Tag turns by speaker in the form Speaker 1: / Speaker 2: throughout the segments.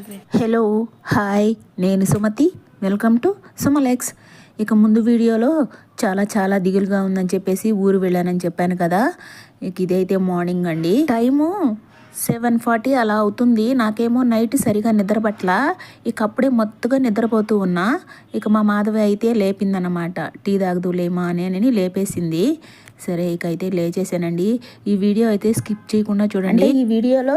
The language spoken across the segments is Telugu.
Speaker 1: హలో హాయ్ నేను సుమతి వెల్కమ్ టు సుమలెక్స్. ఇక ముందు వీడియోలో చాలా దిగులుగా ఉందని చెప్పేసి ఊరు వెళ్ళానని చెప్పాను కదా. ఇక ఇదైతే మార్నింగ్ అండి, టైము 7:40 అలా అవుతుంది. నాకేమో నైట్ సరిగా నిద్ర పట్ల, ఇక అప్పుడే మొత్తగా నిద్రపోతూ ఉన్నా. ఇక మా మాధవి అయితే లేపిందన్నమాట. టీ తాగుదులేమా అని లేపేసింది. సరే ఇక అయితే లేచేసానండి. ఈ వీడియో అయితే స్కిప్ చేయకుండా చూడండి. ఈ వీడియోలో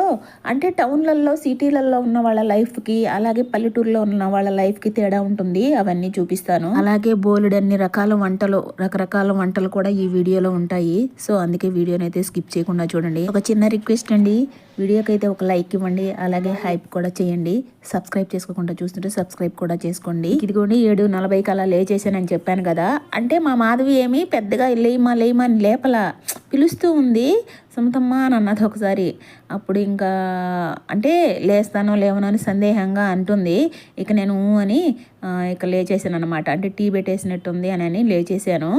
Speaker 1: అంటే టౌన్లలో సిటీలలో ఉన్న వాళ్ళ లైఫ్కి అలాగే పల్లెటూరులో ఉన్న వాళ్ళ లైఫ్కి తేడా ఉంటుంది, అవన్నీ చూపిస్తాను. అలాగే బోలెడన్ని రకరకాల వంటలు కూడా ఈ వీడియోలో ఉంటాయి. సో అందుకే వీడియోని అయితే స్కిప్ చేయకుండా చూడండి. ఒక చిన్న రిక్వెస్ట్ అండి, వీడియోకి అయితే ఒక లైక్ ఇవ్వండి, అలాగే హైప్ కూడా చేయండి. సబ్స్క్రైబ్ చేసుకోకుండా చూస్తుంటే సబ్స్క్రైబ్ కూడా చేసుకోండి. ఇదిగోండి 7:40కి అలా లేచేసానని చెప్పాను కదా. అంటే మా మాధవి ఏమి పెద్దగా లేమా అని లేపలా, పిలుస్తూ ఉంది సుమతమ్మ అని అన్నది ఒకసారి. అప్పుడు ఇంకా అంటే లేస్తానో లేవనో అని సందేహంగా అంటుంది. ఇక నేను అని ఇక లేచేసాను అనమాట. అంటే టీ పెట్టేసినట్టుంది అని లేచేసాను.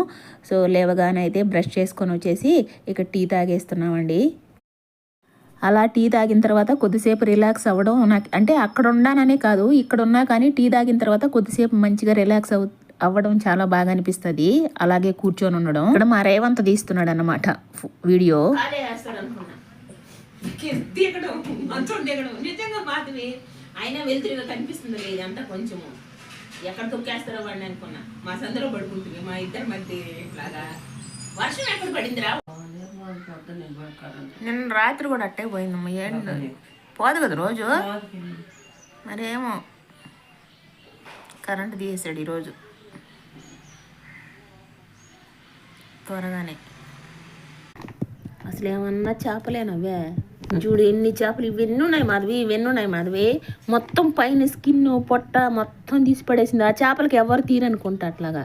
Speaker 1: సో లేవగానే అయితే బ్రష్ చేసుకొని వచ్చేసి ఇక టీ తాగేస్తున్నామండి. అలా టీ తాగిన తర్వాత కొద్దిసేపు రిలాక్స్ అవ్వడం నాకు, అంటే అక్కడ ఉన్నాననే కాదు ఇక్కడ ఉన్నా కానీ టీ తాగిన తర్వాత కొద్దిసేపు మంచిగా రిలాక్స్ అవ్వడం చాలా బాగా అనిపిస్తుంది. అలాగే కూర్చొని ఉండడం. ఇక్కడ మా రేవంత్ తీస్తున్నాడు అన్నమాట వీడియో.
Speaker 2: అయినా వెళ్తురుగా కనిపిస్తుంది లేదంతా కొంచెము ఎక్కడ తొక్కేస్తారో వాడిని అనుకున్నా. మా సందులో పడుకుంటుంది మా ఇద్దరి మధ్య ఇట్లాగా. వర్షం ఎక్కడ పడిందిరా?
Speaker 1: నిన్న రాత్రి కూడా అట్టే పోయిందమ్మా. ఏంటి పోదు కదా రోజు, మరేమో కరెంటు తీసేసాడు ఈరోజు త్వరగానే. అసలు ఏమన్నా చేపలేనవే చూడు, ఎన్ని చేపలు ఇవన్నీ ఉన్నాయి మాధవి, మొత్తం పైన స్కిన్ పొట్ట మొత్తం తీసి పడేసింది. ఆ చేపలకి ఎవరు తీరనుకుంటా అట్లాగా.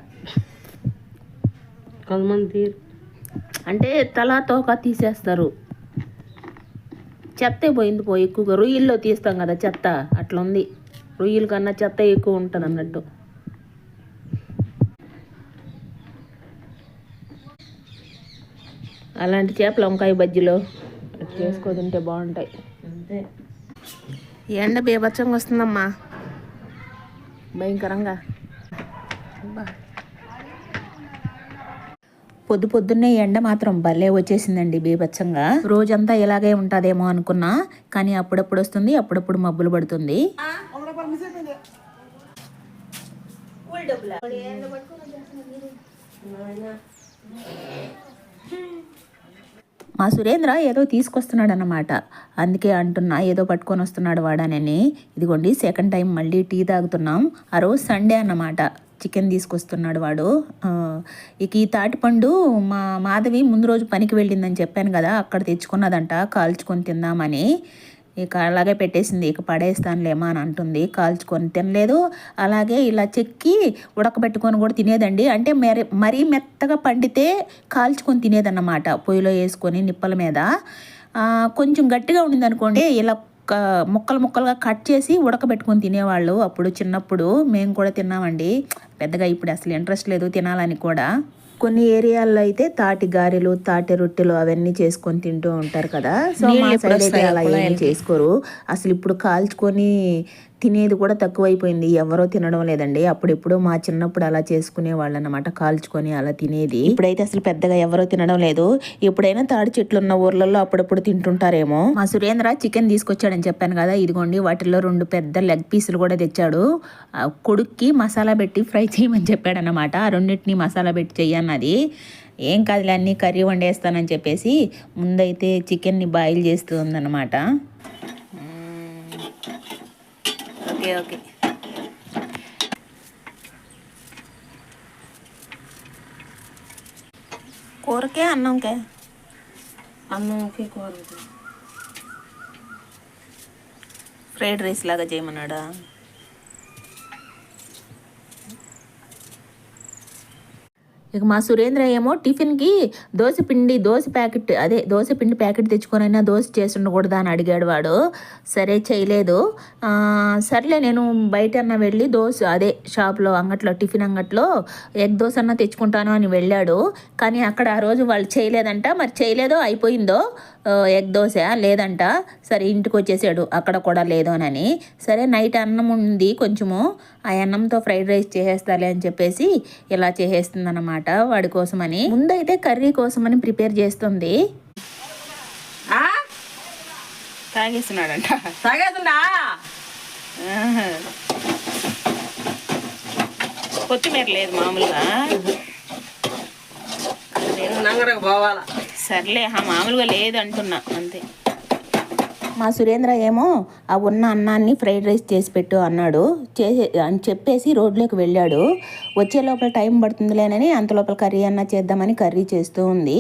Speaker 1: కొంతమంది తీరు అంటే తలా తోక తీసేస్తారు. చెత్తే పోయింది ఎక్కువగా. రొయ్యల్లో తీస్తాం కదా చెత్త, అట్లా ఉంది. రొయ్యల కన్నా చెత్త ఎక్కువ ఉంటుంది అన్నట్టు. అలాంటి చేపలు వంకాయ బజ్జీలో చేసుకో తింటే బాగుంటాయి. ఎండ బీభత్సంగా వస్తుందమ్మా, భయంకరంగా. పొద్దున్నే ఎండ మాత్రం భలే వచ్చేసిందండి బీభత్సంగా. రోజంతా ఇలాగే ఉంటుందేమో అనుకున్నా, కానీ అప్పుడప్పుడు వస్తుంది, అప్పుడప్పుడు మబ్బులు పడుతుంది. మా సురేంద్ర ఏదో తీసుకొస్తున్నాడు అన్నమాట, అందుకే అంటున్నా ఏదో పట్టుకొని వస్తున్నాడు వాడనని. ఇదిగోండి సెకండ్ టైం మళ్ళీ టీ తాగుతున్నాం. ఆ రోజు సండే అన్నమాట, చికెన్ తీసుకొస్తున్నాడు వాడు. ఇక ఈ తాటిపండు మా మాధవి ముందు రోజు పనికి వెళ్ళిందని చెప్పాను కదా, అక్కడ తెచ్చుకున్నదంట కాల్చుకొని తిందామని. ఇక అలాగే పెట్టేసింది. ఇక పడేస్తానులేమా అని అంటుంది. కాల్చుకొని తినలేదు, అలాగే ఇలా చెక్కి ఉడకబెట్టుకొని కూడా తినేదండి. అంటే మరీ మెత్తగా పండితే కాల్చుకొని తినేదన్నమాట, పొయ్యిలో వేసుకొని నిప్పల మీద. కొంచెం గట్టిగా ఉండింది అనుకోండి, ఇలా ముక్కలుగా కట్ చేసి ఉడకబెట్టుకొని తినేవాళ్ళు. అప్పుడు చిన్నప్పుడు మేము కూడా తిన్నామండి. పెద్దగా ఇప్పుడు అసలు ఇంట్రెస్ట్ లేదు తినాలని కూడా. కొన్ని ఏరియాల్లో అయితే తాటి గారెలు, తాటి రొట్టెలు అవన్నీ చేసుకొని తింటూ ఉంటారు కదా. సో మా సైడ్ అయితే అలా ఏం చేసుకోరు. అసలు ఇప్పుడు కాల్చుకొని తినేది కూడా తక్కువైపోయింది, ఎవరో తినడం లేదండి. అప్పుడెప్పుడు మా చిన్నప్పుడు అలా చేసుకునే వాళ్ళు అన్నమాట, కాల్చుకొని అలా తినేది. ఇప్పుడైతే అసలు పెద్దగా ఎవరో తినడం లేదు. ఎప్పుడైనా తాడి చెట్లు ఉన్న ఊర్లలో అప్పుడప్పుడు తింటుంటారేమో. మా సురేంద్ర చికెన్ తీసుకొచ్చాడని చెప్పాను కదా, ఇదిగోండి వాటిల్లో 2 పెద్ద లెగ్ పీసులు కూడా తెచ్చాడు. కొడుక్కి మసాలా పెట్టి ఫ్రై చేయమని చెప్పాడు అన్నమాట. ఆ రెండింటిని మసాలా పెట్టి చెయ్యన్నది. ఏం కాదులే అన్నీ కర్రీ వండేస్తానని చెప్పేసి ముందైతే చికెన్ని బాయిల్ చేస్తూ ఉందన్నమాట. ఓకే కూరకే అన్నంకే కూర ఫ్రైడ్ రైస్ లాగా చేయమన్నాడా. ఇక మా సురేంద్ర ఏమో టిఫిన్కి దోశ పిండి ప్యాకెట్ తెచ్చుకొనైనా దోశ చేసి ఉండకూడదా అని అడిగాడు వాడు. సరే చేయలేదు. సర్లే నేను బయట వెళ్ళి షాప్లో అంగట్లో టిఫిన్ అంగట్లో ఎగ్ దోశ తెచ్చుకుంటాను అని వెళ్ళాడు. కానీ అక్కడ ఆ రోజు వాళ్ళు చేయలేదంట. మరి చేయలేదో అయిపోయిందో ఎగ్ దోశ లేదంట. సరే ఇంటికి వచ్చేసాడు, అక్కడ కూడా లేదు అని. సరే నైట్ అన్నం ఉంది కొంచెము, ఆ అన్నంతో ఫ్రైడ్ రైస్ చేసేస్తాలే అని చెప్పేసి ఇలా చేసేస్తుంది అనమాట వాడి కోసమని. ముందైతే కర్రీ కోసమని ప్రిపేర్ చేస్తుంది.
Speaker 2: తాగేస్తున్నాడంట.
Speaker 3: తాగేస్తుందా?
Speaker 2: కొత్తిమీర లేదు మామూలుగా.
Speaker 3: నంగరకు పోవాలా?
Speaker 2: సర్లే మామూలుగా లేదు అంటున్నా అంతే.
Speaker 1: మా సురేంద్ర ఏమో ఆ ఉన్న అన్నాన్ని ఫ్రైడ్ రైస్ చేసి పెట్టు అన్నాడు. అని చెప్పేసి రోడ్లోకి వెళ్ళాడు. వచ్చే లోపల టైం పడుతుందిలేనని అంత లోపల కర్రీ అన్నా చేద్దామని కర్రీ చేస్తూ ఉంది.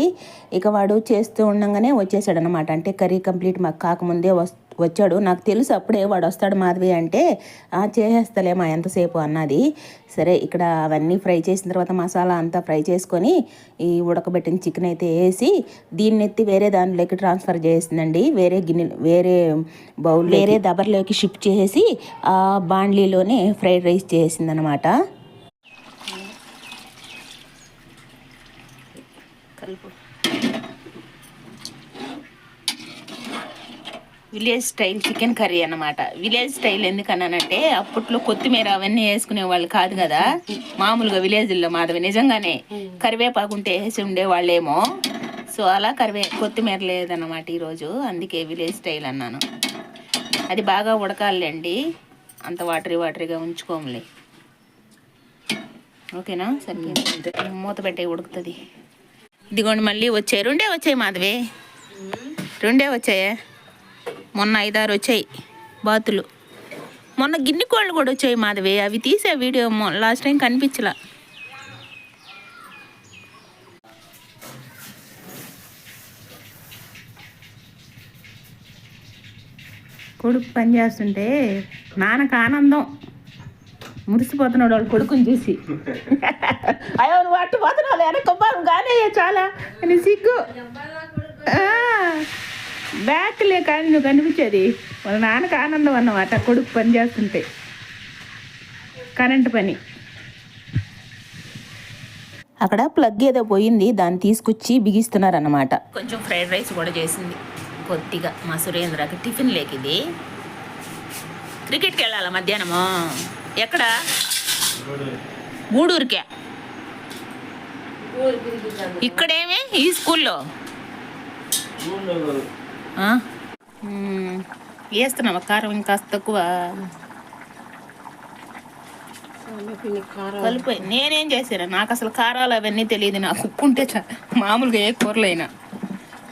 Speaker 1: ఇక వాడు చేస్తూ ఉండగానే వచ్చేసాడు అనమాట. అంటే కర్రీ కంప్లీట్ మాకు కాకముందే వచ్చాడు. నాకు తెలుసు అప్పుడే వాడు వస్తాడు మాధవి అంటే, చేసేస్తలేమా ఎంతసేపు అన్నది. సరే ఇక్కడ అవన్నీ ఫ్రై చేసిన తర్వాత మసాలా అంతా ఫ్రై చేసుకొని ఈ ఉడకబెట్టిన చికెన్ అయితే వేసి దీన్ని ఎత్తి వేరే దానిలోకి ట్రాన్స్ఫర్ చేసిందండి. వేరే గిన్నె, వేరే బౌల్, వేరే దబర్లోకి షిఫ్ట్ చేసేసి ఆ బాండ్లీలోనే ఫ్రైడ్ రైస్ చేసింది అనమాట.
Speaker 2: కలుపు. విలేజ్ స్టైల్ చికెన్ కర్రీ అన్నమాట. విలేజ్ స్టైల్ ఎందుకన్నానంటే అప్పట్లో కొత్తిమీర అవన్నీ వేసుకునే వాళ్ళు కాదు కదా మామూలుగా విలేజ్లో. మాధవి నిజంగానే కరివేపాకు ఉంటే వేసి ఉండేవాళ్ళేమో. సో అలా కొత్తిమీర లేదన్నమాట ఈరోజు, అందుకే విలేజ్ స్టైల్ అన్నాను. అది బాగా ఉడకాలండి, అంత వాటరీగా ఉంచుకోములే. ఓకేనా? సరే మూత పెట్టే ఉడుకుతుంది. ఇదిగోండి మళ్ళీ వచ్చాయి, రెండే వచ్చాయి మాధవి, రెండే వచ్చాయే. మొన్న 5-6 వచ్చాయి బాతులు. మొన్న గిన్నె కోళ్ళు కూడా వచ్చాయి మాధవి, అవి తీసే వీడియో లాస్ట్ టైం కనిపించలా. కొడుకు పని చేస్తుంటే నాన్నకు ఆనందం, మురిసిపోతున్నాడు వాళ్ళు కొడుకుని చూసి. అయ్యో నువ్వు అట్టు పోతున్నావు వెనకొబ్బాను కానీ చాలా అని సిగ్గు. బ్యాక్లే కానీ నువ్వు కనిపించేది వాళ్ళ నాన్నకు ఆనందం అన్నమాట కొడుకు పని చేస్తుంటే. కరెంటు పని. అక్కడ ప్లగ్ ఏదో పోయింది, దాన్ని తీసుకొచ్చి బిగిస్తున్నారు అన్నమాట. కొంచెం ఫ్రైడ్ రైస్ కూడా చేసింది కొద్దిగా మా సురేంద్రకి టిఫిన్ లేకిది. క్రికెట్కి వెళ్ళాలా మధ్యాహ్నము? ఎక్కడ? గూడూరుకే. ఇక్కడేమి ఈ స్కూల్లో వేస్తున్నావా కారం ఇంకాస్త తక్కువ కలిపోయి. నేనేం చేశాను, నాకు అసలు కారాలు అవన్నీ తెలియదు. నాకు ఉక్కుంటే మామూలుగా ఏ కూరలైనా.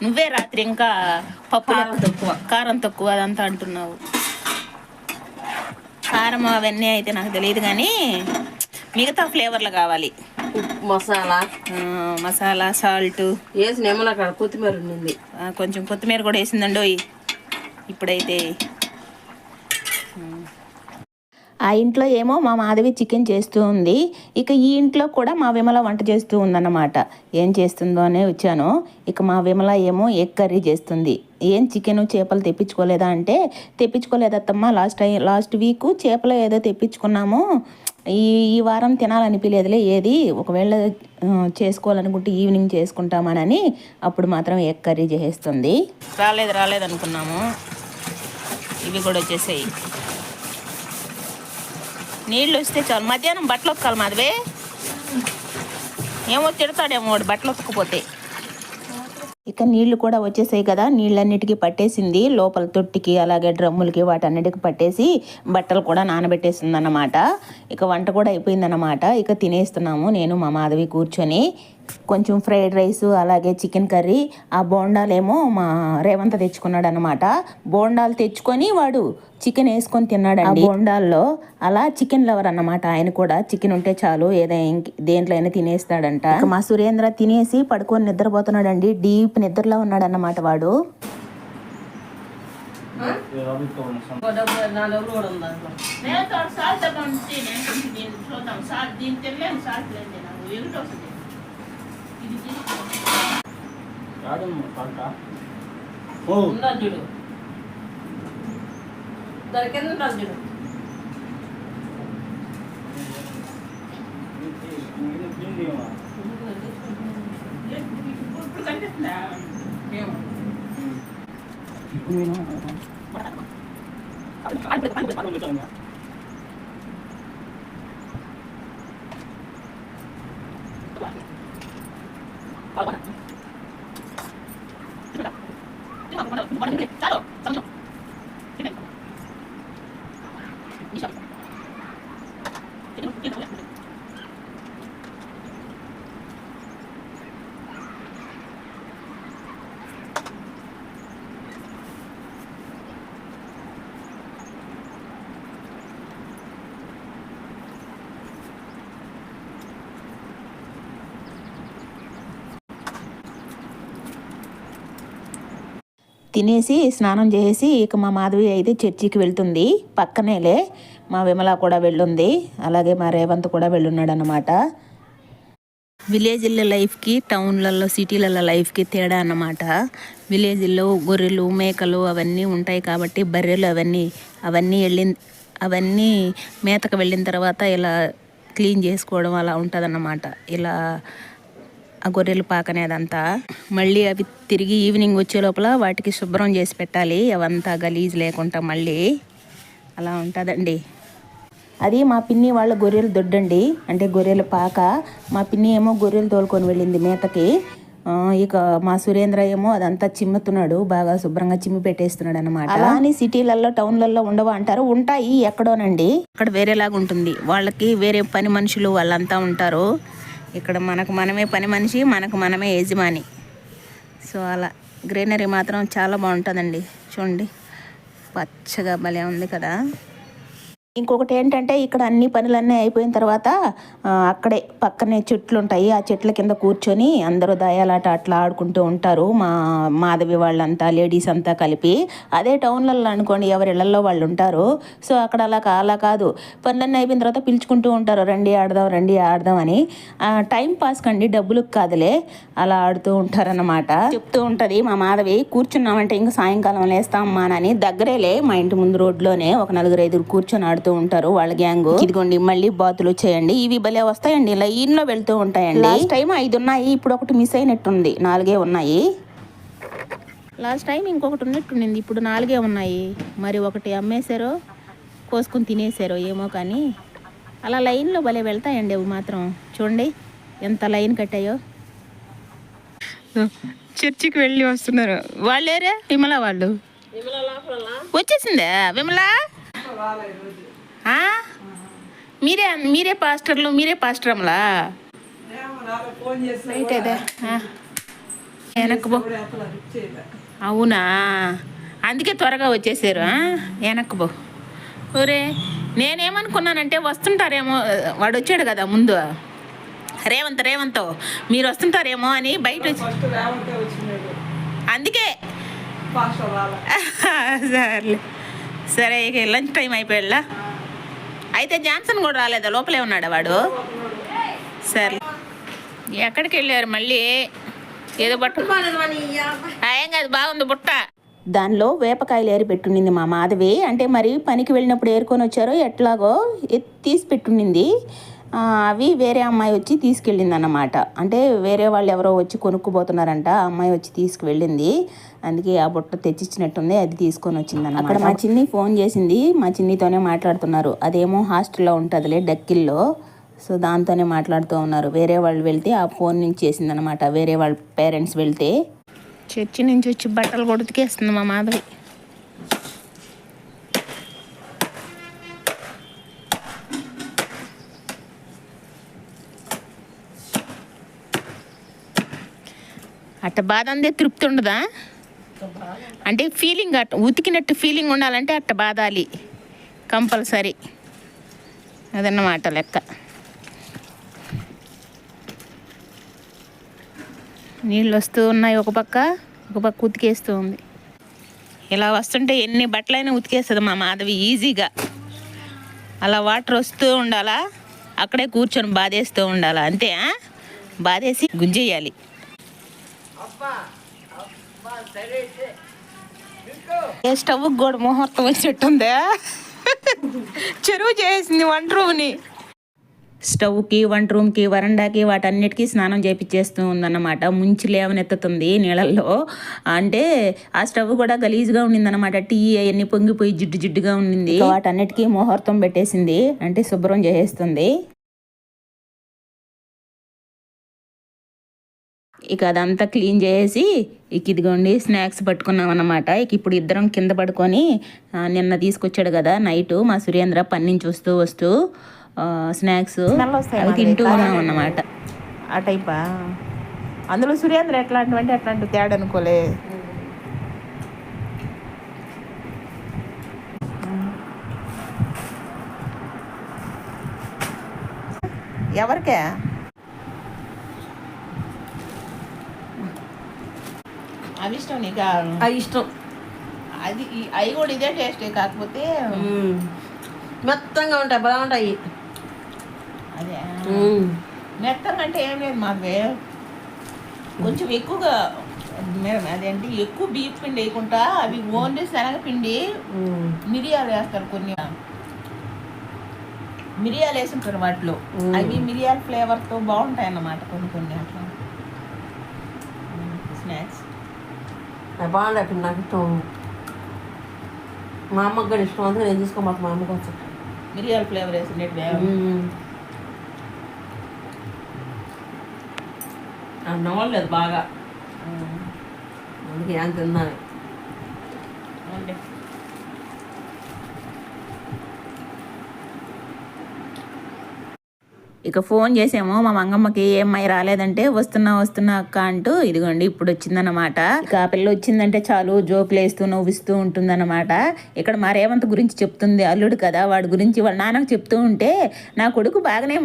Speaker 2: నువ్వే రాత్రి ఇంకా పప్పు తక్కువ, కారం తక్కువ అదంతా అంటున్నావు. కారం అవన్నీ అయితే నాకు తెలియదు కానీ మిగతా ఫ్లేవర్లు కావాలి. మసాలా సాల్ట్
Speaker 3: వేసి నెమ్మల అక్కడ కొత్తిమీర ఉండింది,
Speaker 2: కొంచెం కొత్తిమీర కూడా వేసిందండి ఇప్పుడైతే.
Speaker 1: ఆ ఇంట్లో ఏమో మా మాధవి చికెన్ చేస్తూ ఉంది. ఇక ఈ ఇంట్లో కూడా మా విమల వంట చేస్తూ ఉందన్నమాట. ఏం చేస్తుందో అనే వచ్చాను. ఇక మా విమల ఏమో ఎగ్ కర్రీ చేస్తుంది. ఏం చికెను చేపలు తెప్పించుకోలేదా అంటే, తెప్పించుకోలేదత్తమ్మ, లాస్ట్ వీక్ చేపలు ఏదో తెప్పించుకున్నాము, ఈ వారం తినాలనిపించలేదులే, ఏది ఒకవేళ చేసుకోవాలనుకుంటే ఈవినింగ్ చేసుకుంటామనని అప్పుడు మాత్రం ఎగ్ కర్రీ చేసేస్తుంది.
Speaker 2: రాలేదు అనుకున్నాము, ఇవి కూడా వచ్చేసాయి. నీళ్ళు వస్తే చాలు. మధ్యాహ్నం బట్టలు ఉతకాలి మాధవే, ఏమో తిడతాడేమో వాడు బట్టలు ఉతకపోతే.
Speaker 1: ఇక నీళ్లు కూడా వచ్చేసాయి కదా, నీళ్ళన్నిటికీ పట్టేసింది. లోపల తొట్టికి అలాగే డ్రమ్ములకి వాటన్నిటికి పట్టేసి బట్టలు కూడా నానబెట్టేసింది అన్నమాట. ఇక వంట కూడా అయిపోయిందన్నమాట. ఇక తినేస్తున్నాము నేను మా మాధవి కూర్చొని. కొంచెం ఫ్రైడ్ రైస్ అలాగే చికెన్ కర్రీ. ఆ బోండాలేమో మా రేవంత తెచ్చుకున్నాడు అనమాట. బోండాలు తెచ్చుకొని వాడు చికెన్ వేసుకొని తిన్నాడండి బోండాల్లో. అలా చికెన్ లవర్ అన్నమాట ఆయన కూడా. చికెన్ ఉంటే చాలు ఏదైనా దేంట్లో అయినా తినేస్తాడంట. మా సురేంద్ర తినేసి పడుకొని నిద్రపోతున్నాడండి. డీప్ నిద్రలో ఉన్నాడు అన్నమాట వాడు.
Speaker 3: చూడు దాని కింద ఉంటుంది చూడు.
Speaker 2: ఇప్పుడు కనిపిస్తుందా?
Speaker 1: తినేసి స్నానం చేసి ఇక మా మాధవి అయితే చర్చికి వెళ్తుంది. పక్కనేలే మా విమల కూడా వెళ్ళుంది, అలాగే మా రేవంత్ కూడా వెళ్ళున్నాడు అన్నమాట. విలేజ్ల లైఫ్కి టౌన్లలో సిటీలలో లైఫ్కి తేడా అన్నమాట. విలేజ్లో గొర్రెలు మేకలు అవన్నీ ఉంటాయి కాబట్టి బర్రెలు అవన్నీ మేతకు వెళ్ళిన తర్వాత ఇలా క్లీన్ చేసుకోవడం అలా ఉంటుందన్నమాట. ఇలా ఆ గొర్రెలు పాకనేదంతా మళ్ళీ అవి తిరిగి ఈవినింగ్ వచ్చే లోపల వాటికి శుభ్రం చేసి పెట్టాలి, అవంతా గలీజ్ లేకుండా మళ్ళీ అలా ఉంటుందండి. అది మా పిన్ని వాళ్ళ గొర్రెలు దొడ్డండి, అంటే గొర్రెల పాక. మా పిన్ని ఏమో గొర్రెలు తోలుకొని వెళ్ళింది మేతకి. ఇక మా సురేంద్ర ఏమో అదంతా చిమ్ముతున్నాడు, బాగా శుభ్రంగా చిమ్మి పెట్టేస్తున్నాడు అనమాట. అలా అని సిటీలలో టౌన్లలో ఉండవు అంటారు, ఉంటాయి ఎక్కడోనండి. అక్కడ వేరేలాగా ఉంటుంది, వాళ్ళకి వేరే పని మనుషులు వాళ్ళంతా ఉంటారు. ఇక్కడ మనకు మనమే పని మనిషి, మనకు మనమే యజమాని. సో అలా గ్రీనరీ మాత్రం చాలా బాగుంటుందండి. చూడండి పచ్చగా భలే ఉంది కదా. ఇంకొకటి ఏంటంటే ఇక్కడ అన్ని పనులన్నీ అయిపోయిన తర్వాత అక్కడే పక్కనే చెట్లు ఉంటాయి, ఆ చెట్ల కింద కూర్చొని అందరూ దయాలాట అట్లా ఆడుకుంటూ ఉంటారు మా మాధవి వాళ్ళంతా, లేడీస్ అంతా కలిపి. అదే టౌన్లలో అనుకోండి ఎవరి ఇళ్లలో వాళ్ళు ఉంటారు. సో అక్కడ అలా కాదు, పనులన్నీ అయిపోయిన తర్వాత పిలుచుకుంటూ ఉంటారు, రండి ఆడదాం అని. టైం పాస్ కండి, డబ్బులకు కాదులే, అలా ఆడుతూ ఉంటారన్నమాట. చెప్తూ ఉంటుంది మా మాధవి, కూర్చున్నామంటే ఇంకా సాయంకాలం లేస్తామమ్మా అని. దగ్గరేలే మా ఇంటి ముందు రోడ్లోనే ఒక 4-5 కూర్చొని ఆడుతూ ఉంటారు వాళ్ళ గ్యాంగ్. ఇదిగోండి మళ్ళీ బాతులు వచ్చాయండి, ఇవి భలే వస్తాయండి, లైన్ లో వెళ్తూ ఉంటాయండి. లాస్ట్ టైం 5 ఉన్నాయి, ఇప్పుడు ఒకటి మిస్ అయినట్టుంది, 4 ఉన్నాయి. లాస్ట్ టైం ఇంకొకటి ఉన్నట్టుండింది, ఇప్పుడు 4 ఉన్నాయి. మరి ఒకటి అమ్మేశారో కోసుకుని తినేసారో ఏమో, కానీ అలా లైన్లో భలే వెళ్తాయండి అవి మాత్రం. చూడండి ఎంత లైన్ కట్టాయో. చర్చికి వెళ్ళి వస్తున్నారు వాళ్ళేరే విమల వాళ్ళు. వచ్చేసిందా విమల? మీరే పాస్టర్లు, మీరే పాస్టరమ్లా? వెనక్కు పో. అవునా, అందుకే త్వరగా వచ్చేసారు. వెనక్కు పో. ఒరే నేనేమనుకున్నానంటే వస్తుంటారేమో, వాడు వచ్చాడు కదా ముందు రేవంత్ మీరు వస్తుంటారేమో అని బయట అందుకే సరే ఇక లంచ్ టైం అయిపోయాళ్ళ. అయితే జాన్సన్ కూడా రాలేదా, లోపలే ఉన్నాడా వాడు? సరే ఎక్కడికి వెళ్ళారు మళ్ళీ? ఏదో బట్ట ఏం కాదు, బాగుంది బుట్ట. దానిలో వేపకాయలు ఏరి పెట్టుండింది మా మాధవి. అంటే మరి పనికి వెళ్ళినప్పుడు ఏరుకొని వచ్చారో ఎట్లాగో తీసి పెట్టుండింది. అవి వేరే అమ్మాయి వచ్చి తీసుకెళ్ళింది అన్నమాట. అంటే వేరే వాళ్ళు ఎవరో వచ్చి కొనుక్కుపోతున్నారంట, ఆ అమ్మాయి వచ్చి తీసుకువెళ్ళింది. అందుకే ఆ బుట్ట తెచ్చిచ్చినట్టుంది, అది తీసుకొని వచ్చింది అన్నమాట. అక్కడ మా చిన్ని ఫోన్ చేసింది, మా చిన్నితోనే మాట్లాడుతున్నారు. అదేమో హాస్టల్లో ఉంటుందిలే డక్కిల్లో, సో దాంతోనే మాట్లాడుతూ ఉన్నారు. వేరే వాళ్ళు వెళ్తే ఆ ఫోన్ నుంచి చేసిందనమాట, వేరే వాళ్ళ పేరెంట్స్ వెళ్తే. చర్చి నుంచి వచ్చి బట్టలు కూడా ఉతికేస్తుంది మా మాధవి. అట్ట బాధ అందే తృప్తి ఉండదా? అంటే ఫీలింగ్ అట్ట ఉతికినట్టు ఫీలింగ్ ఉండాలంటే అట్ట బాధాలి కంపల్సరీ, అదన్నమాట లెక్క. నీళ్ళు వస్తూ ఉన్నాయి, ఒక పక్క ఉతికేస్తూ ఉంది. ఇలా వస్తుంటే ఎన్ని బట్టలైనా ఉతికేస్తుంది మా మాధవి ఈజీగా. అలా వాటర్ వస్తూ ఉండాలా, అక్కడే కూర్చొని బాధేస్తూ ఉండాలా, అంతే. బాధేసి గుంజేయాలి. ఏ స్టవ్ కూడా ముహూర్తం వచ్చేట్టుందా, చెరువు చేసింది వంట రూమ్ని. స్టవ్కి, వంట రూమ్కి, వరండాకి వాటన్నిటికీ స్నానం చేయించేస్తూ ఉందన్నమాట. ముంచి లేవనెత్తుతుంది నీళ్ళల్లో. అంటే ఆ స్టవ్ కూడా గలీజ్గా ఉండిందన్నమాట. టీ అవన్నీ పొంగిపోయి జిడ్డు జిడ్డుగా ఉండింది. వాటన్నిటికీ ముహూర్తం పెట్టేసింది, అంటే శుభ్రం చేసేస్తుంది. ఇక అదంతా క్లీన్ చేసి ఇదిగోండి స్నాక్స్ పట్టుకున్నాం అన్నమాట. ఇప్పుడు ఇద్దరం కింద పడుకొని నిన్న తీసుకొచ్చాడు కదా నైట్ మా సురేంద్ర పన్నిని చూస్తూ వస్తూ స్నాక్స్ అవి తింటూ ఉన్నాం అన్నమాట.
Speaker 2: ఆ టైపా? అందులో సురేంద్ర ఎట్లాంటివంటే అట్లాంటి తేడా అనుకోలే. ఎవరికే అవి ఇష్టం నీకు?
Speaker 3: అవి ఇష్టం.
Speaker 2: అది అవి కూడా ఇదే టేస్టే, కాకపోతే
Speaker 3: మెత్తంగా ఉంటాయి, బాగుంటాయి.
Speaker 2: అదే మెత్తంగా అంటే ఏం లేదు మాకు, కొంచెం ఎక్కువగా అదేంటి ఎక్కువ బియ్యం పిండి వేయకుండా అవి ఓన్లీ శనగపిండి మిరియాలు వేస్తారు. కొన్ని మిరియాలు వేసుంటారు వాటిలో, అవి మిరియాల ఫ్లేవర్తో బాగుంటాయి అన్నమాట కొన్ని కొన్ని అట్లా స్నాక్స్.
Speaker 3: బాగుంటాయి, నాకు ఇష్టం. మా అమ్మకి కూడా ఇష్టం, అందుకే నేను తీసుకోమాకు మా అమ్మకి వచ్చి
Speaker 2: మిరియాల ఫ్లేవర్ వేసినట్టు
Speaker 3: నవ్వలేదు బాగా, అందుకే ఏం తిన్నాను.
Speaker 1: ఇక ఫోన్ చేసాము మా మంగమ్మకి, ఏమ్మాయి రాలేదంటే వస్తున్నా అక్క అంటూ ఇదిగోండి ఇప్పుడు వచ్చిందన్నమాట. ఇక ఆ పిల్ల వచ్చిందంటే చాలు జోకులు వేస్తూ నవ్విస్తూ ఉంటుందన్నమాట. ఇక్కడ మా రేవంత్ గురించి చెప్తుంది, అల్లుడు కదా వాడి గురించి వాళ్ళ నాన్నకు చెప్తూ ఉంటే, నా కొడుకు బాగానే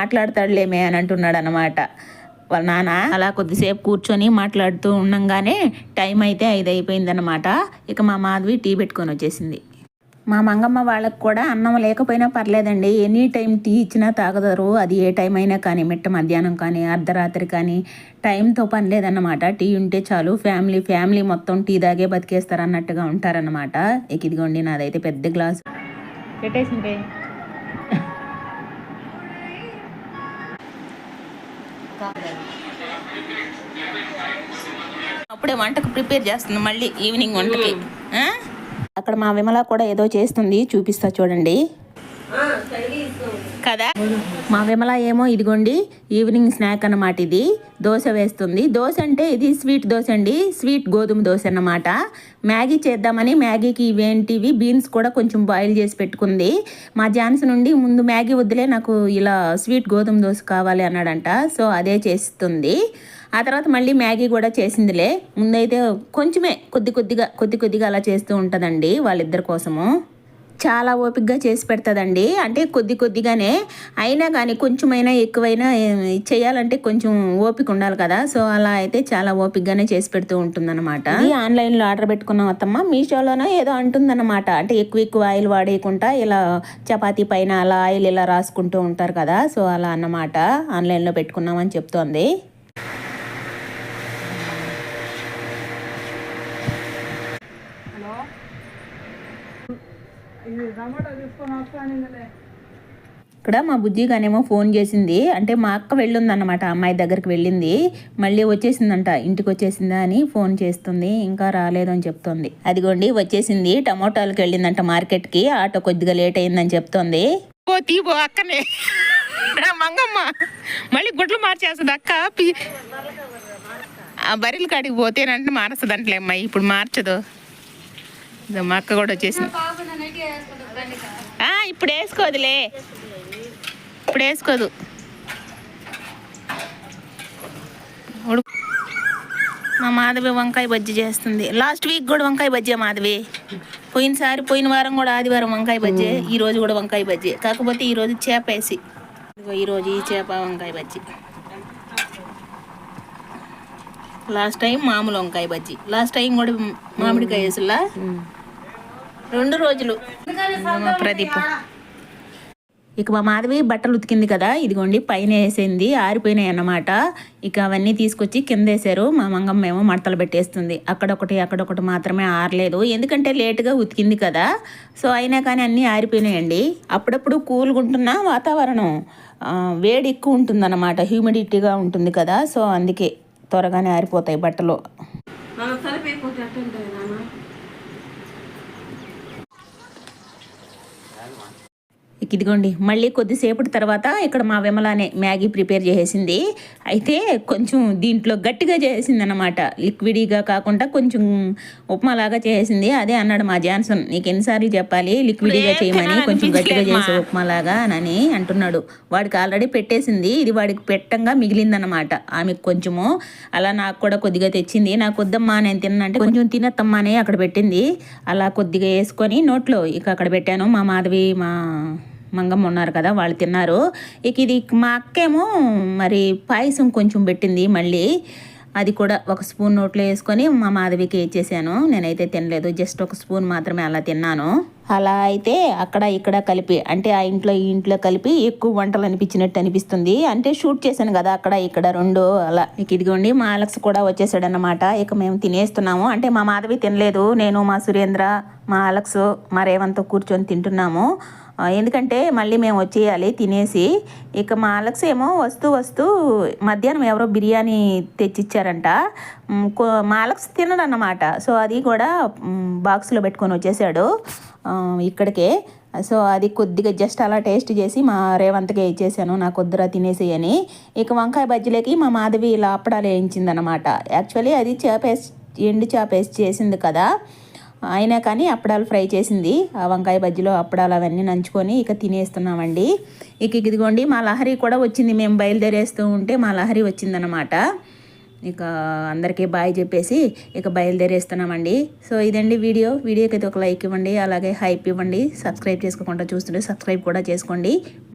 Speaker 1: మాట్లాడతాడులేమే అని అంటున్నాడు అన్నమాట వాళ్ళ నాన్న. అలా కొద్దిసేపు కూర్చొని మాట్లాడుతూ ఉండంగానే టైం అయితే 5 అయిపోయిందన్నమాట. ఇక మా మాధవి టీ పెట్టుకొని వచ్చేసింది. మా మంగమ్మ వాళ్ళకు కూడా అన్నం లేకపోయినా పర్లేదండి, ఎనీ టైం టీ ఇచ్చినా తాగదరు. అది ఏ టైం అయినా కానీ, మిట్ట మధ్యాహ్నం కానీ, అర్ధరాత్రి కానీ, టైంతో పని లేదన్నమాట. టీ ఉంటే చాలు, ఫ్యామిలీ మొత్తం టీ తాగే బతికేస్తారు అన్నట్టుగా ఉంటారన్నమాట. ఇదిగోండి నాదైతే పెద్ద గ్లాస్
Speaker 2: పెట్టేసింది. అప్పుడే వంటకు ప్రిపేర్ చేస్తుంది, మళ్ళీ ఈవినింగ్ వంటకి.
Speaker 1: అక్కడ మా విమల కూడా ఏదో చేస్తుంది, చూపిస్తా చూడండి
Speaker 2: కదా.
Speaker 1: మా విమల ఏమో ఇదిగోండి ఈవినింగ్ స్నాక్ అన్నమాట. ఇది దోశ వేస్తుంది. దోశ అంటే ఇది స్వీట్ దోశ అండి, స్వీట్ గోధుమ దోశ అన్నమాట. మ్యాగీ చేద్దామని మ్యాగీకి ఇవేంటివి బీన్స్ కూడా కొంచెం బాయిల్ చేసి పెట్టుకుంది. మా జాన్స్ నుండి ముందు మ్యాగీ వద్దులే, నాకు ఇలా స్వీట్ గోధుమ దోశ కావాలి అన్నాడంట. సో అదే చేస్తుంది. ఆ తర్వాత మళ్ళీ మ్యాగీ కూడా చేసిందిలే. ముందైతే కొంచెమే కొద్దిగా అలా చేస్తూ ఉంటుందండి వాళ్ళిద్దరి కోసము. చాలా ఓపికగా చేసి పెడతాదండి, అంటే కొద్దిగానే అయినా కానీ కొంచెమైనా ఎక్కువైనా చేయాలంటే కొంచెం ఓపిక ఉండాలి కదా. సో అలా అయితే చాలా ఓపికగానే చేసి పెడుతూ ఉంటుందన్నమాట. ఇది ఆన్లైన్లో ఆర్డర్ పెట్టుకున్నాం అత్తమ్మ, మీషోలోనో ఏదో అంటుందన్నమాట. అంటే ఎక్కువ ఆయిల్ వాడేయకుండా ఇలా చపాతీ పైన అలా ఆయిల్ ఇలా రాసుకుంటూ ఉంటారు కదా, సో అలా అన్నమాట ఆన్లైన్లో పెట్టుకున్నామని చెప్తోంది. ఇక్కడ మా బుజ్జిగానేమో ఫోన్ చేసింది, అంటే మా అక్క వెళ్ళిందన్నమాట, అమ్మాయి దగ్గరికి వెళ్ళింది, మళ్ళీ వచ్చేసిందంట, ఇంటికి వచ్చేసిందా అని ఫోన్ చేస్తుంది. ఇంకా రాలేదు అని చెప్తోంది. అదిగోండి వచ్చేసింది, టమోటాలకు వెళ్ళిందంట మార్కెట్కి, ఆటో కొద్దిగా లేట్ అయిందని చెప్తోంది.
Speaker 2: తీపో అక్కనే మంగమ్మ మళ్ళీ గుడ్లు మార్చేస్తుంది అక్క. ఆ బర్రెల కాడికి పోతేనంటే మారుస్తుంది అంటలే అమ్మాయి, ఇప్పుడు మార్చదు. మా అక్క కూడా వచ్చేసింది. ఇప్పుడు వేసుకోదులే, ఇప్పుడు వేసుకోదు. మా మాధవి వంకాయ బజ్జీ చేస్తుంది. లాస్ట్ వీక్ కూడా వంకాయ బజ్జీ మాధవి. పోయిన వారం కూడా ఆదివారం వంకాయ బజ్జీ, ఈ రోజు కూడా వంకాయ బజ్జీ. కాకపోతే ఈరోజు చేప వేసి, ఈరోజు ఈ చేప వంకాయ బజ్జీ. లాస్ట్ టైం మామూలు వంకాయ బజ్జీ, లాస్ట్ టైం కూడా మామిడికాయ వేసులా. 2 రోజులు. ప్రదీప్
Speaker 1: ఇక మా మాధవి బట్టలు ఉతికింది కదా, ఇదిగోండి పైన వేసింది, ఆరిపోయినాయి అన్నమాట. ఇక అవన్నీ తీసుకొచ్చి కింద వేసారు. మా మంగమ్మ ఏమో మడతలు పెట్టేస్తుంది. అక్కడొకటి మాత్రమే ఆరలేదు, ఎందుకంటే లేటుగా ఉతికింది కదా. సో అయినా కానీ అన్నీ ఆరిపోయినాయండి. అప్పుడప్పుడు కూల్గా ఉంటున్న వాతావరణం వేడి ఎక్కువ ఉంటుందన్నమాట, హ్యూమిడిటీగా ఉంటుంది కదా. సో అందుకే త్వరగానే ఆరిపోతాయి బట్టలు. ఇదిగోండి మళ్ళీ కొద్దిసేపటి తర్వాత ఇక్కడ మా విమలానే మ్యాగీ ప్రిపేర్ చేసేసింది. అయితే కొంచెం దీంట్లో గట్టిగా చేసింది అనమాట, లిక్విడీగా కాకుండా కొంచెం ఉప్మాలాగా చేసింది. అదే అన్నాడు మా జాన్సన్, నీకు ఎన్నిసార్లు చెప్పాలి లిక్విడీగా చేయమని, కొంచెం గట్టిగా చేసే ఉప్మాలాగా అని అంటున్నాడు. వాడికి ఆల్రెడీ పెట్టేసింది, ఇది వాడికి పెట్టంగా మిగిలిందనమాట. ఆమెకు కొంచెము అలా నాకు కూడా కొద్దిగా తెచ్చింది. నాకు వద్దమ్మా నేను తిన్నంటే కొంచెం తినత్తమ్మా అని అక్కడ పెట్టింది. అలా కొద్దిగా వేసుకొని నోట్లో ఇక అక్కడ పెట్టాను. మా మాధవి మా మంగమ్మ ఉన్నారు కదా, వాళ్ళు తిన్నారు. ఇక ఇది మా అక్కేమో మరి పాయసం కొంచెం పెట్టింది మళ్ళీ, అది కూడా ఒక స్పూన్ నోట్లో వేసుకొని మా మాధవికి ఇచ్చేసాను. నేనైతే తినలేదు, జస్ట్ ఒక స్పూన్ మాత్రమే అలా తిన్నాను. అలా అయితే అక్కడ ఇక్కడ కలిపి, అంటే ఆ ఇంట్లో ఈ ఇంట్లో కలిపి ఎక్కువ వంటలు అనిపించినట్టు అనిపిస్తుంది. అంటే షూట్ చేశాను కదా అక్కడ ఇక్కడ రెండు అలా. ఇక ఇదిగోండి మా అలెక్స్ కూడా వచ్చేసాడనమాట. ఇక మేము తినేస్తున్నాము, అంటే మా మాధవి తినలేదు, నేను మా సురేంద్ర మా అలెక్స్ మా రేవంత్తో కూర్చొని తింటున్నాము. ఎందుకంటే మళ్ళీ మేము వచ్చేయాలి తినేసి. ఇక మా అలెక్స్ ఏమో వస్తూ మధ్యాహ్నం ఎవరో బిర్యానీ తెచ్చిచ్చారంట. మా అలెక్స్ తినడన్నమాట. సో అది కూడా బాక్స్లో పెట్టుకొని వచ్చేసాడు ఇక్కడికే. సో అది కొద్దిగా జస్ట్ అలా టేస్ట్ చేసి మా రేవంత్కే ఇచ్చేసాను, నాకు వద్దురా తినేసేయని. ఇక వంకాయ బజ్జీలకి మా మాధవి ఇలా అప్పడాలు వేయించిందనమాట. యాక్చువల్లీ అది ఎండు చేప వేసి చేసింది కదా, అయినా కానీ అప్పడాలు ఫ్రై చేసింది. ఆ వంకాయ బజ్జీలో అప్పడాలు అవన్నీ నంచుకొని ఇక తినేస్తున్నామండి. ఇక ఇదిగోండి మా లహరి కూడా వచ్చింది. మేము బయలుదేరేస్తూ ఉంటే మా లహరి వచ్చిందనమాట. ఇక అందరికీ బాయ్ చెప్పేసి ఇక బయలుదేరేస్తున్నామండి. సో ఇదండి వీడియోకి అయితే ఒక లైక్ ఇవ్వండి, అలాగే హైప్ ఇవ్వండి. సబ్స్క్రైబ్ చేసుకోకుండా చూస్తుంటే సబ్స్క్రైబ్ కూడా చేసుకోండి.